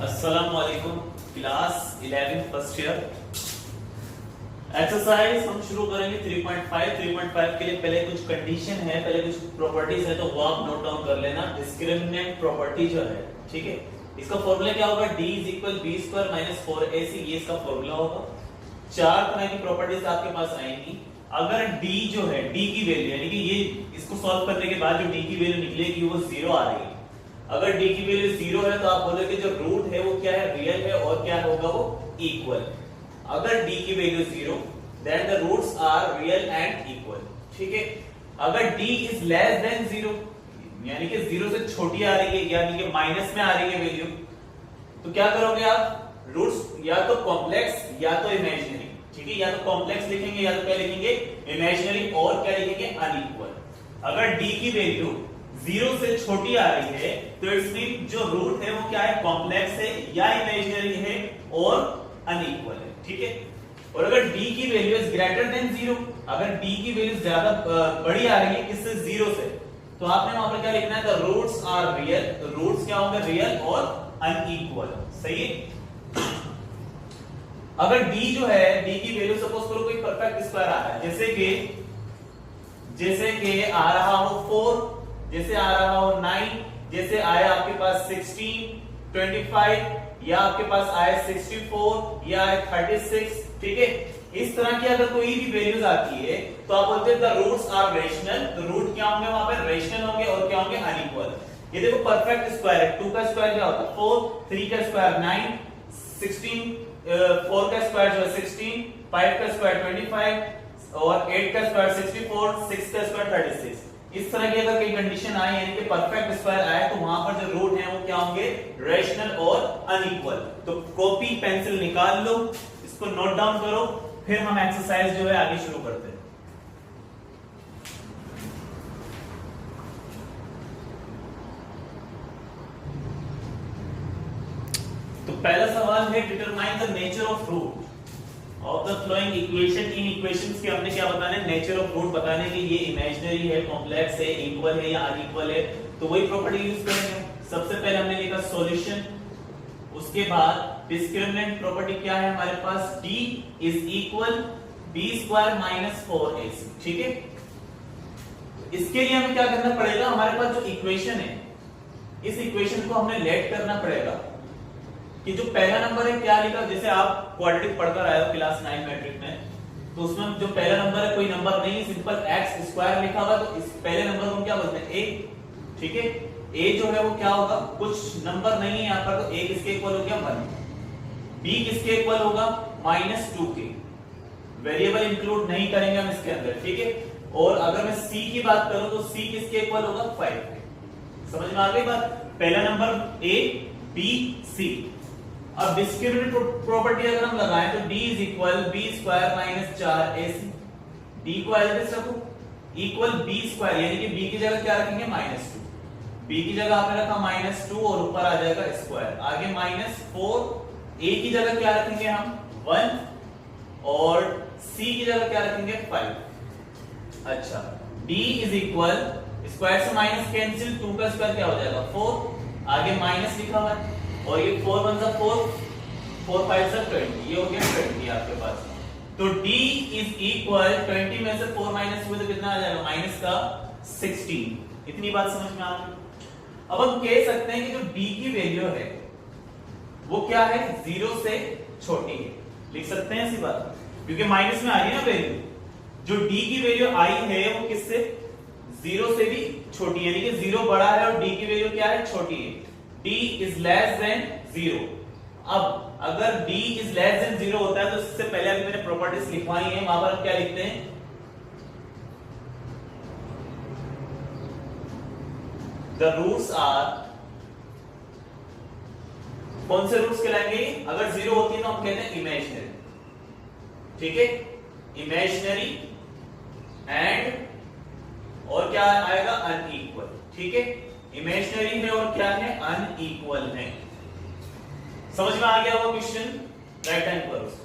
अस्सलाम वालेकुम। Class 11 first year exercise हम शुरू करेंगे 3.5 के लिए पहले कुछ कंडीशन है, पहले कुछ प्रॉपर्टीज है, तो वो आप नोट डाउन कर लेना। डिस्क्रिमिनेंट प्रॉपर्टी जो है, ठीक है, इसका फॉर्मूला क्या होगा? d = b² - 4ac, ये इसका फॉर्मूला होगा। चार तरह की प्रॉपर्टीज आपके पास आएंगी। अगर d जो है, d की वैल्यू यानी कि ये इसको सॉल्व करने के बाद जो d की वैल्यू निकलेगी वो 0 आ रही है। अगर d की वैल्यू 0 है तो आप बोलोगे जो रूट है वो क्या है? रियल है, और क्या होगा? वो इक्वल। अगर d की value 0 then the roots are real and equal, ठीक है। अगर d is less than 0 यानी कि 0 से छोटी आ रही है, यानी कि माइनस में आ रही है वैल्यू, तो क्या करोगे आप? रूट्स या तो कॉम्प्लेक्स या तो इमेजिनरी, ठीक है। या तो कॉम्प्लेक्स लिखेंगे या तो क्या लिखेंगे? इमेजिनरी, और क्या लिखेंगे? अनइक्वल। अगर d की वैल्यू 0 से छोटी आ रही है तो इट्स मीन जो रूट है वो क्या है? कॉम्प्लेक्स है या इमेजिनरी है और अनइक्वल है, ठीक है। और अगर d की वैल्यू इज ग्रेटर देन 0, अगर d की वैल्यू ज्यादा बड़ी आ रही है किससे? 0 से, तो आपने वहां पर क्या लिखना है? The roots are real. तो रूट्स क्या होंगे? रियल और अनइक्वल, सही है। अगर d जो है, d की वैल्यू सपोज करो कोई परफेक्ट स्क्वायर आ रहा है, जैसे कि आ रहा हो 4, जैसे आ रहा हो 9, जैसे आया आपके पास 16, 25, या आपके पास आया 64 या 36, ठीक है। इस तरह की अगर कोई भी वैल्यूज आती है तो आप बोलते हैं द रूट्स आर रेशनल। तो रूट क्या होंगे वहां पर? रेशनल होंगे, और क्या होंगे? अनइक्वल। ये देखो परफेक्ट स्क्वायर है, 2 का स्क्वायर क्या होता है? 4, 3 का स्क्वायर 9, 16, 4 का स्क्वायर जो है 16, 5 का स्क्वायर 25 और 8 का स्क्वायर 64, 6 का स्क्वायर 36। इस तरह की अगर कोई कंडीशन आए यानी कि परफेक्ट स्क्वायर आए तो वहां पर जो रूट है वो क्या होंगे? रेशनल और अनइक्वल। तो कॉपी पेंसिल निकाल लो, इसको नोट डाउन करो, फिर हम एक्सरसाइज जो है आगे शुरू करते हैं। तो पहला सवाल है determine the nature of root of the following equation. इन इक्वेशंस के हमने क्या बताना है? नेचर ऑफ रूट बताने के ये इमेजिनरी है, कॉम्प्लेक्स है, इक्वल है या अनइक्वल है, तो वही प्रॉपर्टी यूज करेंगे। सबसे पहले हमने लिखा सॉल्यूशन, उसके बाद डिस्क्रिमिनेंट प्रॉपर्टी क्या है हमारे पास? d is equal b² - 4ac, ठीक है। इसके लिए हमें क्या करना पड़ेगा? हमारे पास जो इक्वेशन है, इस इक्वेशन को हमें लेट करना पड़ेगा कि जो पहला नंबर है क्या लिखा? जैसे आप क्वाड्रेटिक पढ़कर आए हो क्लास 9 मैट्रिक में, तो उसमें जो पहला नंबर है कोई नंबर नहीं है, सिंपल x² लिखा हुआ, तो इस पहले नंबर को हम क्या बोलते हैं? a, ठीक है। a जो है वो क्या होगा? कुछ नंबर नहीं है यहाँ पर, तो a किसके इक्वल हो गया? 1। b किसके इक्वल होगा? -2 के। वेरिएबल इंक्लूड नहीं करेंगे हम इसके अंदर, ठीक है। और अगर मैं c की बात करूं तो c किसके इक्वल होगा? 5। समझ में आ गई बात? पहला नंबर a, b, c। अब डिस्क्रिमिनेंट प्रॉपर्टी अगर हम लगाएं तो d = b² - 4ac। d को एज इट इज रखो, इक्वल b² यानी कि b की जगह क्या रखेंगे? -2। b की जगह आपने रखा -2 और ऊपर आ जाएगा स्क्वायर, आगे -4। a की जगह क्या रखेंगे हम? 1, और c की जगह क्या रखेंगे? 5। अच्छा, d = स्क्वायर से माइनस कैंसिल, 2 का स्क्वायर क्या हो जाएगा? 4, आगे माइनस लिखा हुआ है, और ये 4 1 = 4, 4 5 = 20, ये हो गया 20 आपके पास। तो d = 20 में से 4 माइनस हुए तो कितना आ जाएगा? -16। इतनी बात समझ में आ गई? अब हम कह सकते हैं कि जो d की वैल्यू है वो क्या है? 0 से छोटी है, लिख सकते हैं ऐसी बात, क्योंकि माइनस में आ रही है ना वैल्यू। जो d की वैल्यू आई है वो किससे? 0 से भी छोटी, यानी कि 0 बड़ा है और d की वैल्यू क्या है? छोटी है। d is less than 0। अब अगर d is less than 0 होता है तो इससे पहले अभी मैंने प्रॉपर्टीज लिखवाई है, वहां पर क्या लिखते हैं? the roots are, कौन से रूट्स कहलाएंगे? अगर 0 होती है तो हम कहते हैं इमेजिनरी, ठीक है। इमेजिनरी एंड और क्या आएगा? अनइक्वल, ठीक है। इमेजिनरी है और क्या है? अनइक्वल है। समझ में आ गया वो क्वेश्चन? राइट हैंड पर उसको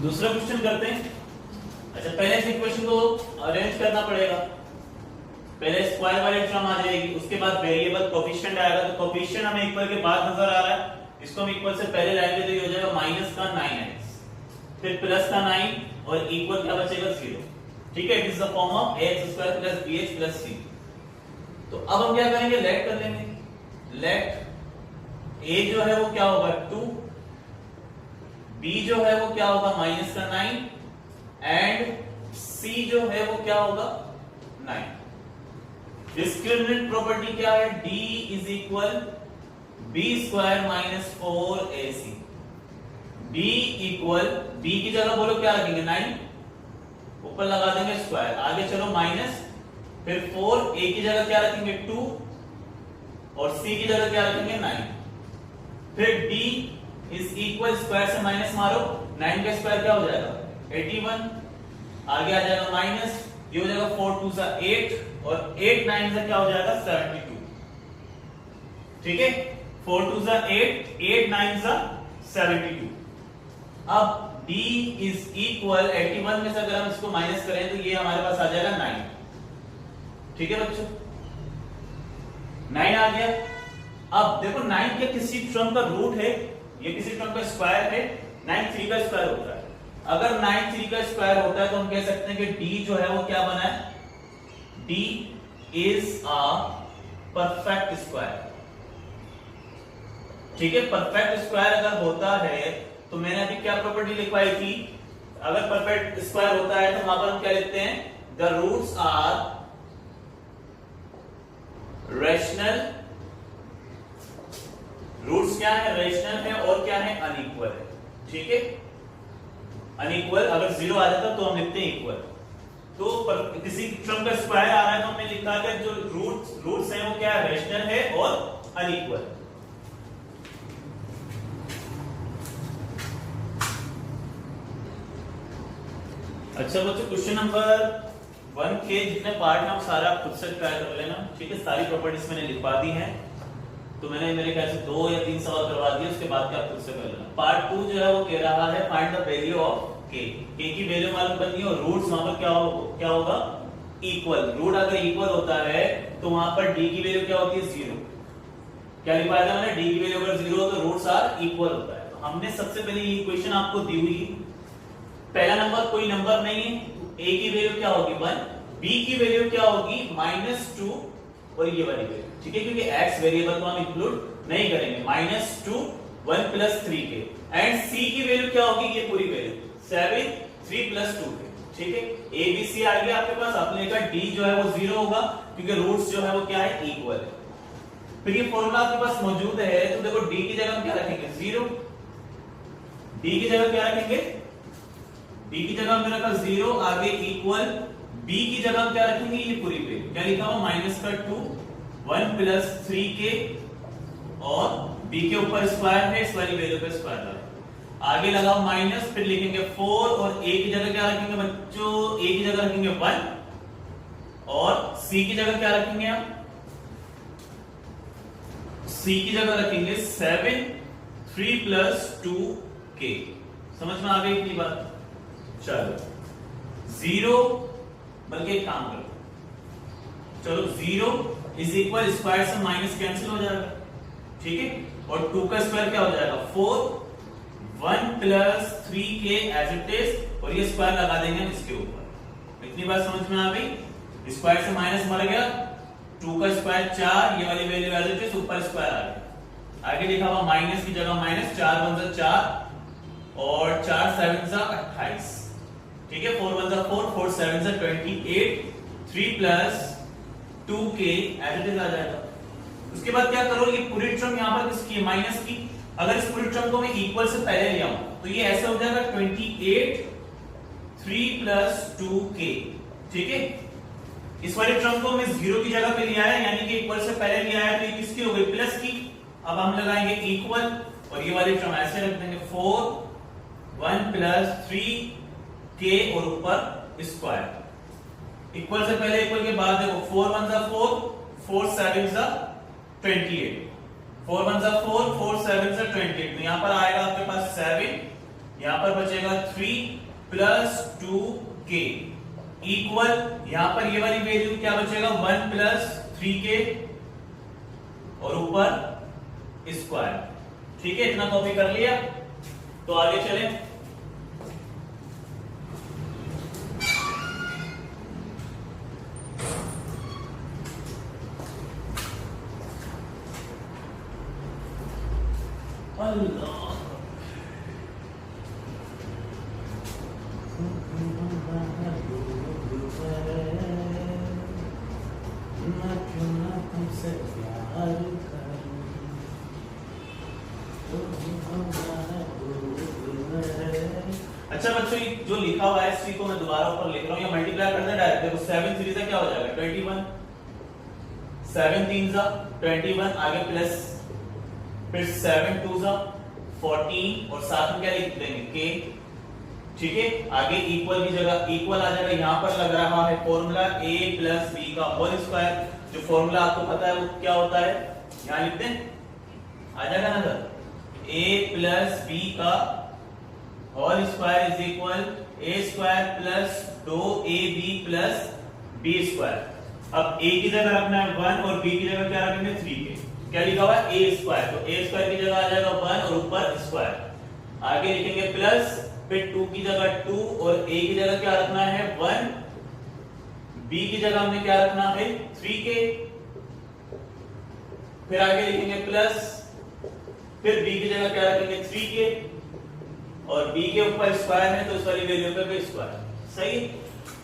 दूसरा क्वेश्चन करते हैं। अच्छा, पहले इस इक्वेशन को अरेंज करना पड़ेगा। पहले स्क्वायर वाली टर्म आ जाएगी, उसके बाद वेरिएबल कोफिशिएंट आएगा। तो कोफिशिएंट हमें इक्वल के बाद नजर आ रहा है, इसको हम इक्वल से पहले लाएंगे तो ये हो जाएगा माइनस का 9x, फिर प्लस का 9 और इक्वल क्या बचेगा 0। ठीक है, it is the form of ax² + bh + c। तो अब हम क्या करेंगे, लेट कर लेंगे। लेट a जो है वो क्या होगा 2, b जो है वो क्या होगा माइनस का 9 एंड c जो है वो क्या होगा 9। डिस्क्रिमिनेंट प्रॉपर्टी क्या है, d = b² - 4ac। d = b की जगह बोलो क्या रखेंगे 9, ऊपर लगा देंगे स्क्वायर, आगे चलो माइनस, फिर 4, a की जगह क्या रखेंगे 2 और c की जगह क्या रखेंगे 9। फिर d = स्क्वायर से माइनस मारो, 9 का स्क्वायर क्या हो जाएगा 81, आगे आ जाएगा माइनस, ये हो जाएगा 4 2 सा 8 और 8 9 से क्या हो जाएगा 72। ठीक है, 4 2 सा 8, 8 9 सा 72। अब d = 81 में से अगर हम इसको माइनस करें तो ये हमारे पास आ जाएगा 9। ठीक है बच्चों, 9 आ गया। अब देखो 9 क्या किसी टर्म का रूट है, ये किसी टर्म का स्क्वायर है, 9 3 का स्क्वायर होता है। अगर 9 3 का स्क्वायर होता है तो हम कह सकते हैं कि d जो है वो क्या बना है, d is a perfect square। ठीक है, परफेक्ट स्क्वायर अगर होता है तो मैंने अभी क्या प्रॉपर्टी लिखवाई थी, अगर परफेक्ट स्क्वायर होता है तो वहां पर हम क्या लिखते हैं, the roots are rational. Roots क्या है, रेशनल है और क्या है अनइक्वल है। ठीक है, अनइक्वल अगर 0 आ जाता तो हम लिखते हैं इक्वल। तो किसी टर्म का स्क्वायर आ रहा है तो हमने लिखा है जो रूट्स हैं वो क्या है, रेशनल है और अनइक्वल। अच्छा बच्चों, क्वेश्चन नंबर 1 के जितने पार्ट हैं आप सारा खुद से ट्राई कर लेना। ठीक है, सारी प्रॉपर्टीज मैंने लिखवा दी हैं, तो मैंने मेरे ख्याल से 2 या 3 सवाल करवा दिए, उसके बाद क्या खुद से कर लेना। पार्ट 2 जो है वो कह रहा है find the value of k की वैल्यू मालूम करनी है और रूट्स वहां पर क्या होगा इक्वल। रूट अगर इक्वल होता है तो वहां पर d की वैल्यू क्या होती है 0। क्या लिखा था मैंने, d की वैल्यू अगर 0 हो तो रूट्स आर इक्वल होता है। तो हमने सबसे पहले ये इक्वेशन आपको दी हुई, पहला नंबर कोई नंबर नहीं है, a की वैल्यू क्या होगी 1, b की वैल्यू क्या होगी -2 और ये वाली वैल्यू। ठीक है, क्योंकि x वेरिएबल को हम इंक्लूड नहीं करेंगे, -2 1 + 3k एंड c की वैल्यू क्या होगी, ये पूरी वैल्यू 7 3 + 2k। ठीक है, a b c आ गया आपके पास। आपने लिखा d जो है वो 0 होगा क्योंकि रूट्स जो है वो क्या है इक्वल है। फिर ये फॉर्मूला आपके पास मौजूद है तो देखो d की जगह हम क्या रखेंगे 0, d की जगह क्या रखेंगे, d की जगह हमने रखा 0, आगे इक्वल, b की जगह हम क्या रखेंगे, ये पूरी वैल्यू क्या लिखा हुआ -2 1 + 3k और b के ऊपर स्क्वायर है, इस वाली वैल्यू पे स्क्वायर डालो, आगे लगाओ माइनस, फिर लिखेंगे 4 और a की जगह क्या रखेंगे बच्चों, a की जगह रखेंगे 1 और c की जगह क्या रखेंगे हम, c की जगह रखेंगे 7 3 + 2k। समझ में आ गई इतनी बात। चलो 0 बल्कि एक काम करो, चलो 0 = स्क्वायर से माइनस कैंसिल हो जाएगा। ठीक है, और 2 का स्क्वायर क्या हो जाएगा 4 1 + 3k एज इट इज और ये स्क्वायर लगा देंगे हम इसके ऊपर। इतनी बात समझ में आ गई। स्क्वायर से माइनस मर गया, 2 का स्क्वायर 4, ये वाली वैल्यू एज इट इज ऊपर स्क्वायर आ गया, आगे लिखा हुआ माइनस की जगह माइनस, 4 1 सा 4 और 4 7 सा 28। ठीक है, 4 1 सा 4 4 7 सा 28 3 + 2k एज इट इज आ जाएगा। उसके बाद क्या करो, ये पूरी टर्म यहां पर किसकी है माइनस की, अगर इस पूरी टर्म को मैं इक्वल से पहले ले आऊं तो ये ऐसे हो जाएगा 28 3 + 2k। ठीक है, इस वाली टर्म को मैं 0 की जगह पे लिया है, यानी कि इक्वल से पहले लिया है, तो ये किसकी हो गई प्लस की। अब हम लगाएंगे इक्वल और ये वाली टर्म ऐसे रख देंगे 4 1 + 3k और ऊपर स्क्वायर। इक्वल से पहले इक्वल के बाद देखो 4 1 सा 4 4 7 सा 28, 4 1 सा 4 4 7 सा 28, तो यहां पर आएगा आपके पास 7 यहां पर बचेगा 3 प्लस 2k इक्वल, यहां पर ये वाली वैल्यू क्या बचेगा 1 प्लस 3k और ऊपर स्क्वायर। ठीक है, इतना कॉपी कर लिया। तो आगे चले। अल्लाह तुमसे प्यार करूं। अच्छा बच्चों, जो लिखा हुआ है इसी को मैं दोबारा ऊपर लिख रहा हूं, या मल्टीप्लाई कर दें डायरेक्ट। देखो 7 3 से क्या हो जाएगा 21, 7 3 जा 21, आगे प्लस, फिर 7 2 जा 14 और साथ में क्या लिख देंगे k। ठीक है, आगे इक्वल की जगह इक्वल आ जाएगा। यहां पर लग रहा है फॉर्मूला a प्लस b का होल स्क्वायर। जो फॉर्मूला आपको पता है वो क्या होता है, यहां लिख दें, आ जाएगा ना सर, a प्लस b का whole square is equal a square plus 2ab plus b square. अब a की जगह रखना है 1 और b की जगह क्या रखेंगे 3k। क्या लिखा हुआ है a स्क्वायर, तो a स्क्वायर की जगह आ जाएगा 1 और ऊपर स्क्वायर। आगे लिखेंगे प्लस, फिर 2 की जगह 2 और a की जगह क्या रखना है 1, b की जगह हमने क्या रखना है 3k। फिर आगे लिखेंगे प्लस, फिर b की जगह क्या रखेंगे 3k और b के ऊपर स्क्वायर है तो इस वाली वैल्यू पे भी स्क्वायर। सही।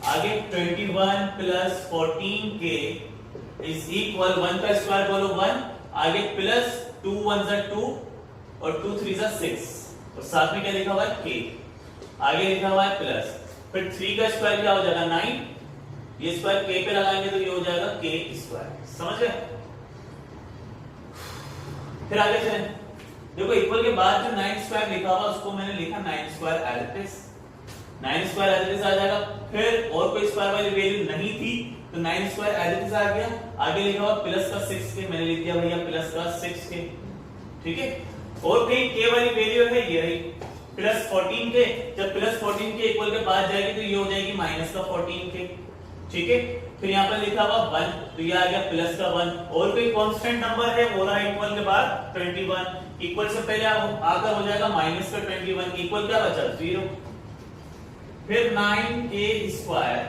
आगे 21 प्लस 14k इज इक्वल 1 का स्क्वायर बोलो 1, आगे प्लस 2 1 जा 2 और 2 3 जा 6 और साथ में क्या लिखा हुआ है k। आगे लिखा हुआ है प्लस, फिर 3 का स्क्वायर क्या हो जाएगा 9, ये स्क्वायर k पे लगाएंगे तो ये हो जाएगा k स्क्वायर। समझ गए। फिर आगे चलें। देखो इक्वल के बाद जो 9 स्क्वायर लिखा हुआ उसको मैंने लिखा 9 square as it is, 9 square as it is आ जाएगा। फिर और कोई स्क्वायर वाली वैल्यू नहीं थी तो 9 स्क्वायर एज इट इज आ गया। आगे लिखा हुआ प्लस का 6k, मैंने लिख दिया भैया प्लस का 6k। ठीक है, और कहीं k वाली वैल्यू है ये रही प्लस 14k। जब प्लस 14k इक्वल के बाद जाएगी तो ये हो जाएगी माइनस का 14k। ठीक है, फिर यहाँ पर लिखा हुआ 1 तो ये आ गया प्लस का 1। और कोई कांस्टेंट नंबर है वो रहा इक्वल के बाद 21, इक्वल से पहले आकर हो जाएगा माइनस का 21, इक्वल क्या बचा 0। फिर 9k स्क्वायर,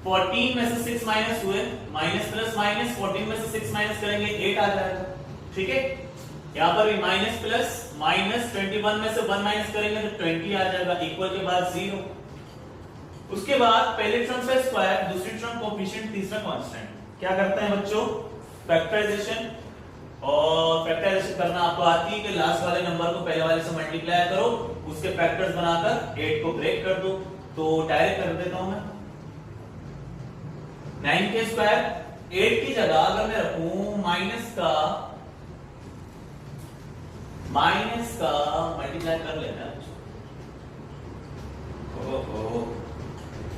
14 में से 6 माइनस हुए, माइनस प्लस माइनस, 14 में से 6 माइनस करेंगे 8 आ जाएगा। ठीक है, यहाँ पर भी माइनस प्लस माइनस, 21 में से 1 माइनस करेंगे तो 20 आ जाएगा, इक्वल के बाद 0। उसके बाद पहले टर्म का स्क्वायर, दूसरी टर्म कोएफिशिएंट, तीसरा कांस्टेंट। क्या करते हैं बच्चों फैक्टराइजेशन, और फैक्टराइजेशन करना आपको आती है कि लास्ट वाले नंबर को पहले वाले से मल्टीप्लाई करो, उसके फैक्टर्स बनाकर 8 को ब्रेक कर दो। तो डायरेक्ट कर देता हूं मैं 9k स्क्वायर, 8 की जगह अगर मैं रखूं माइनस का मल्टीप्लाई कर लेना। ओहो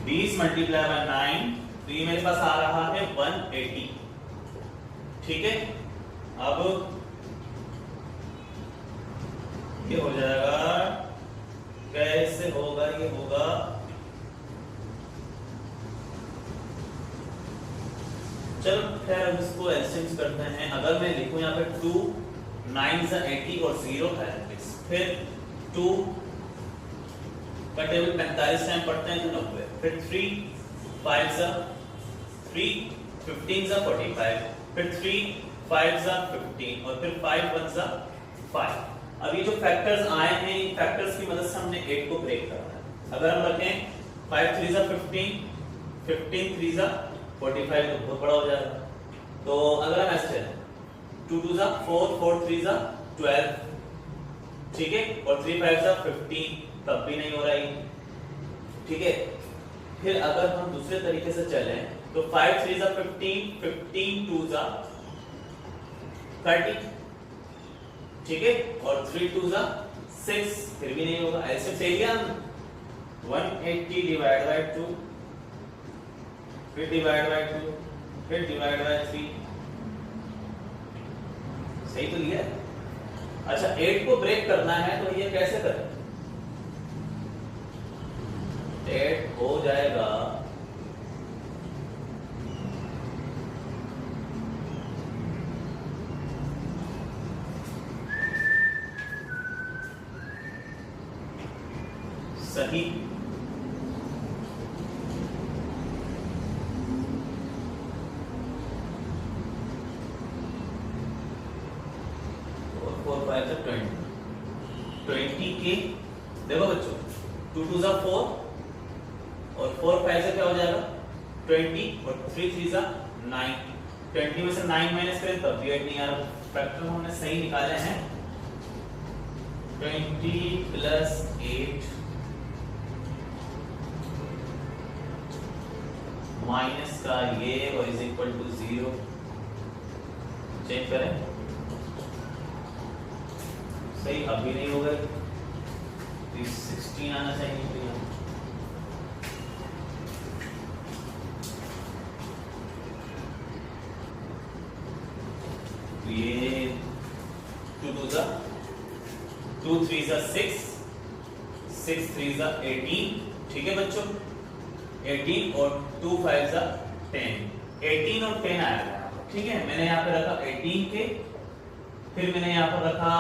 20 मल्टीप्लाई बाय 9 तो ये मेरे पास आ रहा है 180। ठीक है, अब ये हो जाएगा, कैसे होगा ये होगा चलो खैर अब इसको एलसीएम करते हैं। अगर मैं लिखूं यहाँ पे 2 9 is 80 और 0 है, फिर 2 का टेबल 45 टाइम पढ़ते हैं तो 90, फिर 3 5 is 3 15 is 45, फिर 3 5 is 15 और फिर 5 1 is 5। अब ये जो फैक्टर्स आए हैं इन फैक्टर्स की मदद से हमने 8 को ब्रेक करना है। अगर हम रखें 5 3 is 15, 15 3 is 45 तो बहुत बड़ा हो जाएगा। तो अगर हम ऐसे 2 2 is 4, 4 3 is 12, ठीक है, और 3 5 is 15, तब भी नहीं हो रहा है। ठीक है, फिर अगर हम दूसरे तरीके से चलें तो 5 3 is 15, 15 2 is 30, ठीक है, और 3 2 is 6, फिर भी नहीं होगा। ऐसे चलिए हम 180 डिवाइड बाय 2, फिर डिवाइड बाय 2, फिर डिवाइड बाय 3, सही तो लिया। अच्छा 8 को ब्रेक करना है तो ये कैसे करें? डेट हो जाएगा सही। और 4 5 से 20 के देखो बच्चों 2 2 4 और 4 5 से क्या हो जाएगा 20 और 3 3 जा 9। 20 में से 9 माइनस करें तब भी 8 नहीं आ रहा। फैक्टर हमने सही निकाले हैं 20 प्लस 8 माइनस का ये और इज इक्वल टू 0। चेक करें सही अभी नहीं होगा 16 आना चाहिए तो यहाँ तो ये 2 2 जा 2 3 जा 6 6 3 जा 18। ठीक है बच्चों 18 और 2 5 जा 10 18 और 10 आएगा। ठीक है मैंने यहाँ पे रखा 18 के फिर मैंने यहाँ पर रखा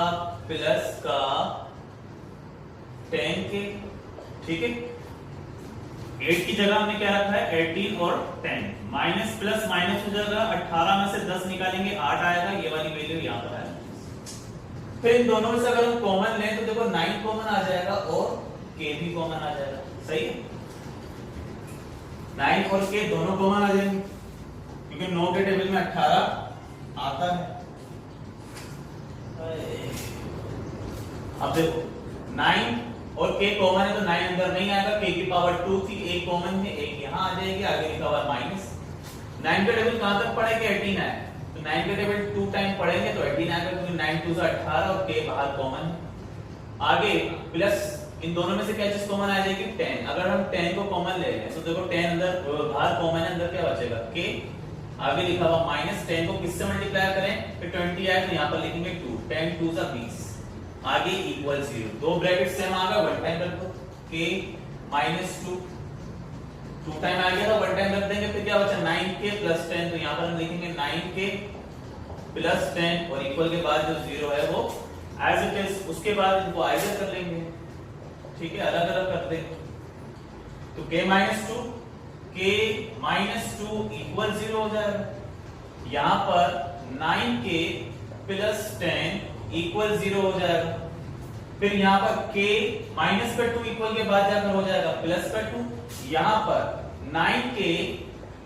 प्लस का 10 के। ठीक है 8 की जगह हमने क्या रखा है 18 और 10 माइनस प्लस माइनस हो जाएगा 18 में से 10 निकालेंगे 8 आएगा ये वाली वैल्यू यहाँ पर आएगी। फिर इन दोनों में से अगर हम कॉमन लें तो देखो 9 कॉमन आ जाएगा और k भी कॉमन आ जाएगा। सही है 9 और k दोनों कॉमन आ जाएंगे क्योंकि 9 के टेबल में 18 आता है। अब देखो 9 और k कॉमन है तो 9 अंदर नहीं आएगा k की पावर 2 थी एक कॉमन है एक यहाँ आ जाएगी आगे लिखा हुआ माइनस। 9 का टेबल कहां तक पढ़ेंगे 18 है तो 9 का टेबल 2 टाइम पढ़ेंगे तो 18 आएगा क्योंकि 9 2 से 18 और k बाहर कॉमन है। आगे प्लस इन दोनों में से क्या चीज कॉमन आ जाएगी 10। अगर हम 10 को कॉमन ले लें तो देखो 10 अंदर बाहर कॉमन है अंदर क्या बचेगा k आगे लिखा हुआ माइनस 10 को किससे मल्टीप्लाई करें फिर 20 आए तो यहाँ पर लिखेंगे 2 10 2 जा 20 आगे इक्वल 0 दो ब्रैकेट सेम आ गया वन टाइम रख दो k माइनस 2 2 टाइम आ गया तो वन टाइम रख देंगे फिर क्या बचा 9k प्लस 10 तो यहाँ पर हम लिखेंगे 9k प्लस 10 और इक्वल के बाद जो 0 है वो एज इट इज उसके बाद इनको आइडर कर लेंगे। ठीक है अलग अलग कर देंगे तो k माइनस 2 इक्वल 0 हो जाएगा। यहां पर 9k प्लस 10 इक्वल 0 हो जाएगा। फिर यहां पर k माइनस का 2 इक्वल के बाद जाकर हो जाएगा प्लस का 2। यहां पर 9k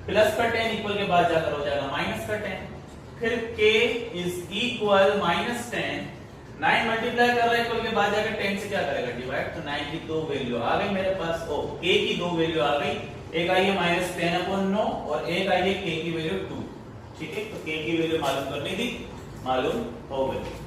प्लस का 10 इक्वल के बाद जाकर हो जाएगा माइनस का 10। फिर k is equal minus 10 9 multiply कर रहा है इक्वल के बाद जाकर 10 से क्या करेगा डिवाइड तो 9 की दो वैल्यू आ गई मेरे पास ओ k की दो वैल्यू आ गई एक आई है माइनस 10/9 और एक आई है k की वैल्यू 2। ठीक है तो k की वैल्यू मालूम करनी थी मालूम हो गई।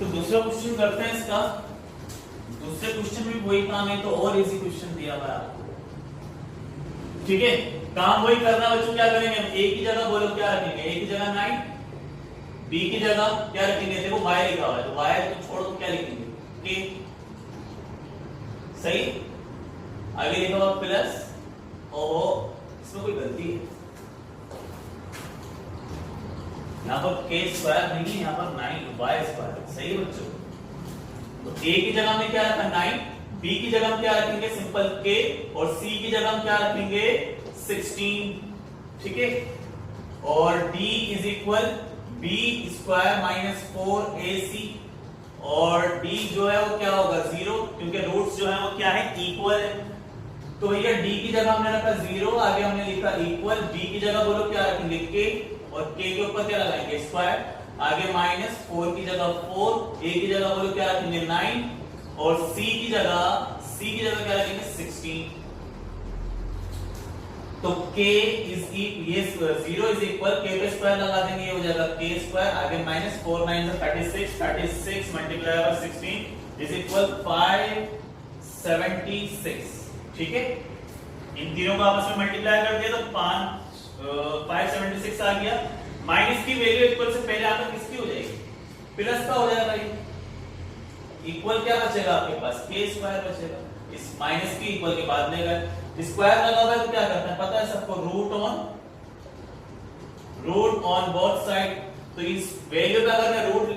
तो दूसरा क्वेश्चन करते हैं इसका। दूसरे क्वेश्चन में वही काम है तो और इजी क्वेश्चन दिया हुआ है आपको। ठीक है काम वही करना बच्चों क्या करेंगे हम a की जगह बोलो क्या रखेंगे a की जगह 9 b की जगह क्या रखेंगे देखो y लिखा हुआ है तो y को छोड़ दो क्या लिखेंगे k। सही आगे लिखा हुआ प्लस और इसमें कोई गलती है यहाँ पर k स्क्वायर नहीं यहाँ पर 9y स्क्वायर। सही बच्चों तो a की जगह में क्या रखा 9 b की जगह में क्या रखेंगे सिंपल k और c की जगह में क्या रखेंगे 16। ठीक है और d is equal b square minus 4ac और d जो है वो क्या होगा 0 क्योंकि रूट्स जो है वो क्या है इक्वल है। तो भैया d की जगह हमने रखा 0 आगे हमने लिखा इक्वल b की जगह बोलो क्या रखेंगे k और k के ऊपर क्या लगाएंगे स्क्वायर आगे माइनस 4 की जगह 4 a की जगह बोलो क्या रखेंगे 9 और c की जगह क्या रखेंगे 16। तो k इज ये 0 इज इक्वल k पे स्क्वायर लगा देंगे, ये हो जाएगा k स्क्वायर, आगे minus 4 9 36, 36 multiply by 16 is equal 576। ठीक है, इन तीनों को आपस में मल्टीप्लाई कर दिया तो 576 आ गया। माइनस की वैल्यू इक्वल से पहले आकर किसकी हो जाएगी, प्लस का हो जाएगा। ये इक्वल क्या बचेगा आपके पास, k स्क्वायर बचेगा। इस माइनस की इक्वल के बाद लेगा, स्क्वायर लगा हुआ है तो क्या करना है पता है सबको, रूट ऑन बोथ साइड। तो इस वैल्यू पे अगर मैं रूट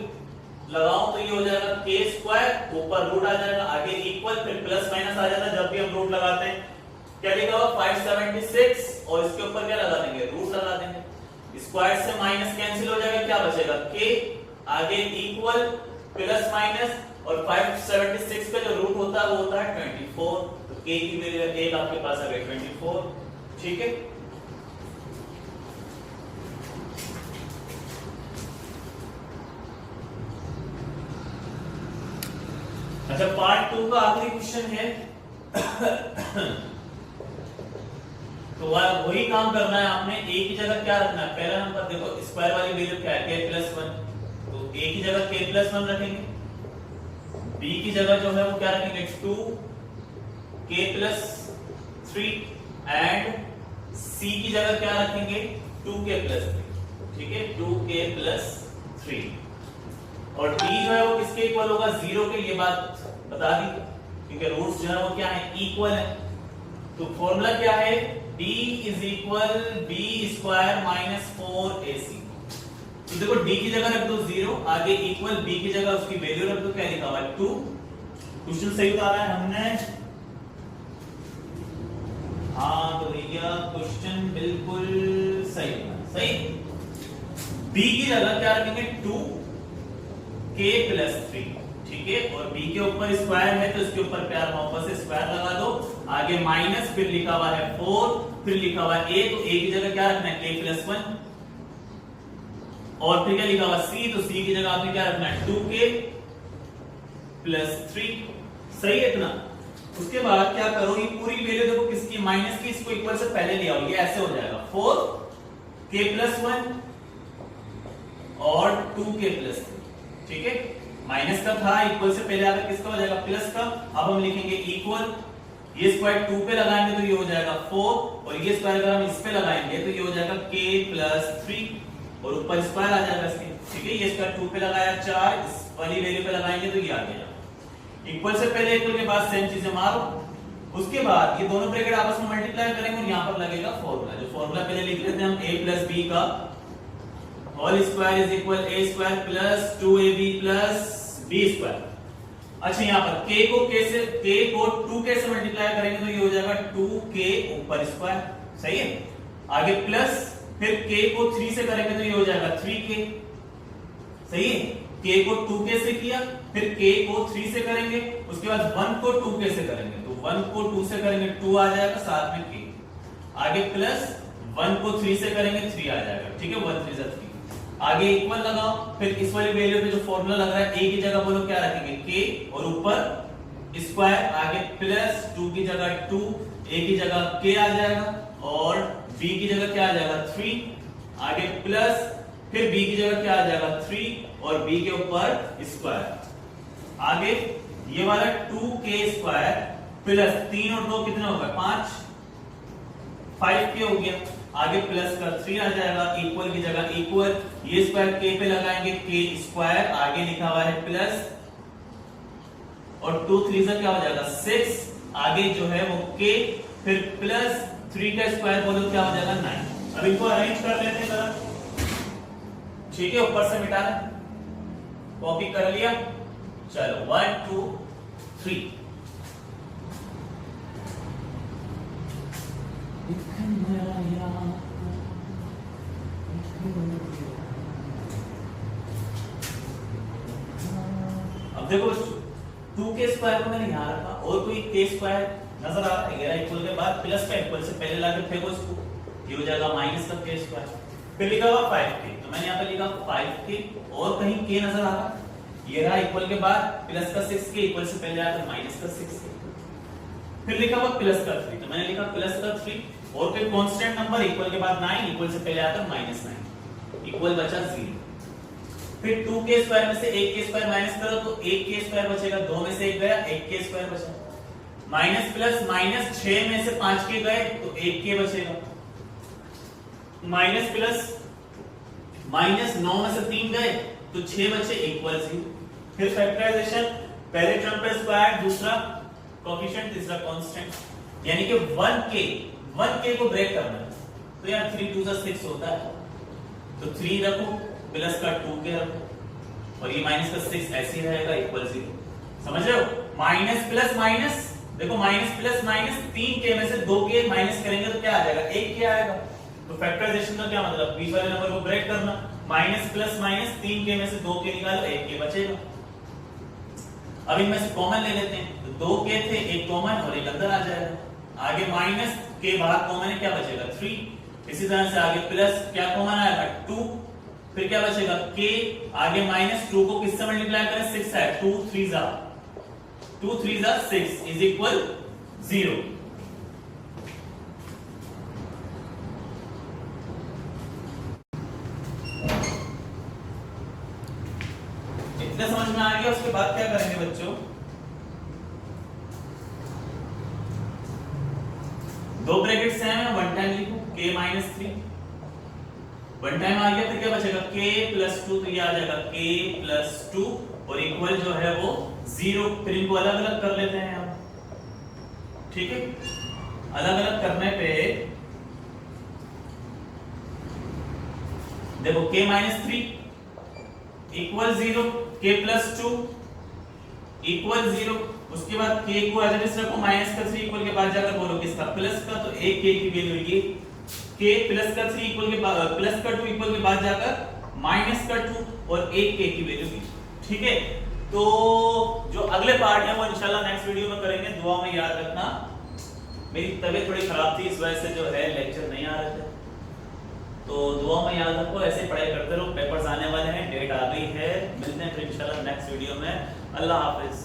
लगाऊं तो ये हो जाएगा k स्क्वायर, ऊपर रूट आ जाएगा, आगे इक्वल, फिर प्लस माइनस आ जाता है जब भी हम रूट लगाते हैं। क्या लिखा हुआ 576 और इसके ऊपर क्या लगा देंगे, रूट लगा देंगे। स्क्वायर से माइनस कैंसिल हो जाएगा, क्या बचेगा k, आगे इक्वल प्लस माइनस, और 576 का जो रूट होता है वो होता है 24। तो k की वैल्यू एक आपके पास आ गई 24। ठीक है, अच्छा पार्ट 2 का आखिरी क्वेश्चन है। तो वही काम करना है आपने, a की जगह क्या रखना है, पहला नंबर देखो स्क्वायर वाली वैल्यू क्या है k + 1, तो a की जगह k + 1 रखेंगे, b की जगह जो है वो क्या रखेंगे 2k + 3 एंड c की जगह क्या रखेंगे 2k + 3। ठीक है, 2k + 3 और d जो है वो किसके इक्वल होगा, 0 के, ये बात बता दी क्योंकि रूट्स जो है वो क्या है इक्वल है। तो फॉर्मूला क्या है, d = b² - 4ac। तो देखो d की जगह रख दो 0, आगे इक्वल, b की जगह उसकी वैल्यू रख दो, क्या लिखा हुआ है 2। क्वेश्चन सही उतारा है हमने, हाँ तो भैया क्वेश्चन बिल्कुल सही है, सही। b की जगह क्या रखेंगे 2k + 3। ठीक है, और b के ऊपर स्क्वायर है तो इसके ऊपर प्यार मोहब्बत से स्क्वायर लगा दो, आगे माइनस, फिर लिखा हुआ है 4, फिर लिखा हुआ है a, तो a की जगह क्या रखना है k + 1, और फिर क्या लिखा हुआ c, तो c की जगह आपने क्या रखना है 2k + 3। सही है इतना। उसके बाद क्या करो, ये पूरी वैल्यू देखो किसकी, माइनस की, इसको इक्वल से पहले ले आओ, ये ऐसे हो जाएगा 4k + 1 और 2k + 3। ठीक है, माइनस का था, इक्वल से पहले आकर किसका हो जाएगा प्लस का। अब हम लिखेंगे इक्वल, ये स्क्वायर 2 पे लगाएंगे तो ये हो जाएगा 4, और ये स्क्वायर अगर हम इस पे लगाएंगे तो ये हो जाएगा k + 3 और ऊपर स्क्वायर आ जाएगा इसके। ठीक है, ये स्क्वायर 2 पे लगाया 4, इस वाली वैल्यू पे लगाएंगे तो ये आ गया। इक्वल से पहले इक्वल के बाद सेम चीजें मारो, उसके बाद ये दोनों ब्रैकेट आपस में मल्टीप्लाई करेंगे और यहां पर लगेगा फॉर्मूला, जो फॉर्मूला पहले लिख लेते हैं हम, a + b का whole square = a² + 2ab + b²। अच्छा यहाँ पर k को 2k से मल्टीप्लाई करेंगे तो ये हो जाएगा 2k ऊपर स्क्वायर। सही है, आगे प्लस, फिर k को 3 से करेंगे तो ये हो जाएगा 3k। सही है, k को 2k से किया, फिर k को 3 से करेंगे, उसके बाद 1 को 2k से करेंगे तो 1 को 2 से करेंगे 2 आ जाएगा, साथ में k, आगे प्लस 1 को 3 से करेंगे 3 आ जाएगा। ठीक है, 1 3 3, आगे इक्वल लगाओ, फिर इस वाली वैल्यू पे जो फॉर्मूला लग रहा है a की जगह बोलो क्या रखेंगे k, और ऊपर स्क्वायर, आगे प्लस 2 की जगह 2, a की जगह k आ जाएगा, और b की जगह क्या आ जाएगा 3, आगे प्लस, फिर b की जगह क्या आ जाएगा 3 और b के ऊपर स्क्वायर, आगे ये वाला 2k स्क्वायर प्लस 3 और 2 कितना होगा 5k हो गया, आगे प्लस का 3 आ जाएगा, इक्वल की जगह इक्वल, ये स्क्वायर k पे लगाएंगे k स्क्वायर, आगे लिखा हुआ है प्लस, और 2 3 से क्या हो जाएगा 6, आगे जो है वो k, फिर प्लस 3 का स्क्वायर बोलो क्या हो जाएगा 9। अब इनको अरेंज कर लेते हैं जरा। ठीक है, ऊपर से मिटा लें, कॉपी कर लिया, चलो 1 2 3। अब देखो 2k स्क्वायर को मैंने यहां रखा, और कोई k स्क्वायर नजर आ रहा है, ये इक्वल के बाद प्लस का इक्वल से पहले लाके फेंको इसको, ये हो जाएगा माइनस का k स्क्वायर, फिर लिखा हुआ 5k, तो मैंने यहां पे लिखा 5k, और कहीं k नजर आ रहा, ये रहा इक्वल के बाद प्लस का 6k, इक्वल से पहले आकर माइनस का 6k, फिर लिखा हुआ प्लस का 3, तो मैंने लिखा प्लस का 3, और कोई कांस्टेंट नंबर इक्वल के बाद 9, इक्वल से पहले आता -9, इक्वल बचा 0। फिर 2 के स्क्वायर में से 1 के स्क्वायर माइनस करो तो 1 के स्क्वायर बचेगा, 2 में से 1 गया, 1 के स्क्वायर बचा। माइनस प्लस माइनस 6 में से 5 के गए तो 1 के बचेगा। माइनस प्लस माइनस 9 में से 3 गए तो 6 बचे, इक्वल 0। फिर फैक्टराइजेशन, पहले टर्म पे स्क्वायर, दूसरा कोएफिशिएंट, तीसरा कांस्टेंट, यानी कि 1k को ब्रेक करना है। तो यार 3 2 6 होता है, तो 3 रखो प्लस का 2k रखो और ये माइनस का 6 ऐसे ही रहेगा, इक्वल 0। समझ रहे हो? माइनस प्लस माइनस, देखो माइनस प्लस माइनस 3k में से 2k माइनस करेंगे तो क्या आ जाएगा, 1k आएगा। तो फैक्टराइजेशन का क्या मतलब, बीच वाले नंबर को ब्रेक करना। माइनस प्लस माइनस 3k में से 2k निकालो, 1k बचेगा। अब इनमें से कॉमन ले लेते हैं, तो 2k थे, एक कॉमन और एक अंदर आ जाएगा। आगे माइनस के बाद कॉमन है, क्या बचेगा 3। इसी तरह से आगे प्लस, क्या कॉमन आएगा 2, फिर क्या बचेगा k। आगे माइनस 2 को किससे मल्टीप्लाई करें, 6 है, 2 3 जा 6 इज इक्वल 0। इतना समझ में आ गया? उसके बाद क्या करेंगे बच्चों, दो ब्रैकेट सेम है, वन टाइम लिखो k माइनस 3, वन टाइम आ गया, फिर क्या बचेगा k प्लस 2, तो ये आ जाएगा k प्लस 2 और इक्वल जो है वो 0। फिर इनको अलग अलग कर लेते हैं हम, ठीक है। अलग अलग करने पे देखो k minus 3 equal 0, k plus 2 equal 0। उसके बाद k को एज इट इज रखो, माइनस का 3 इक्वल के बाद जाकर बोलो किसका, प्लस का, तो एक k की वैल्यू ये k प्लस का 3 इक्वल के बाद प्लस का 2 इक्वल के बाद जाकर माइनस का 2 और एक k की वैल्यू दी, ठीक है। तो जो अगले पार्ट है वो इंशाल्लाह नेक्स्ट वीडियो में करेंगे। दुआ में याद रखना, मेरी तबीयत थोड़ी खराब थी, इस वजह से जो है लेक्चर नहीं आ रहे थे, तो दुआ में याद रखो, ऐसे पढ़ाई करते रहो। पेपर्स आने वाले हैं, डेट आ गई है, मिलते हैं फिर इंशाल्लाह नेक्स्ट वीडियो में। अल्लाह हाफिज।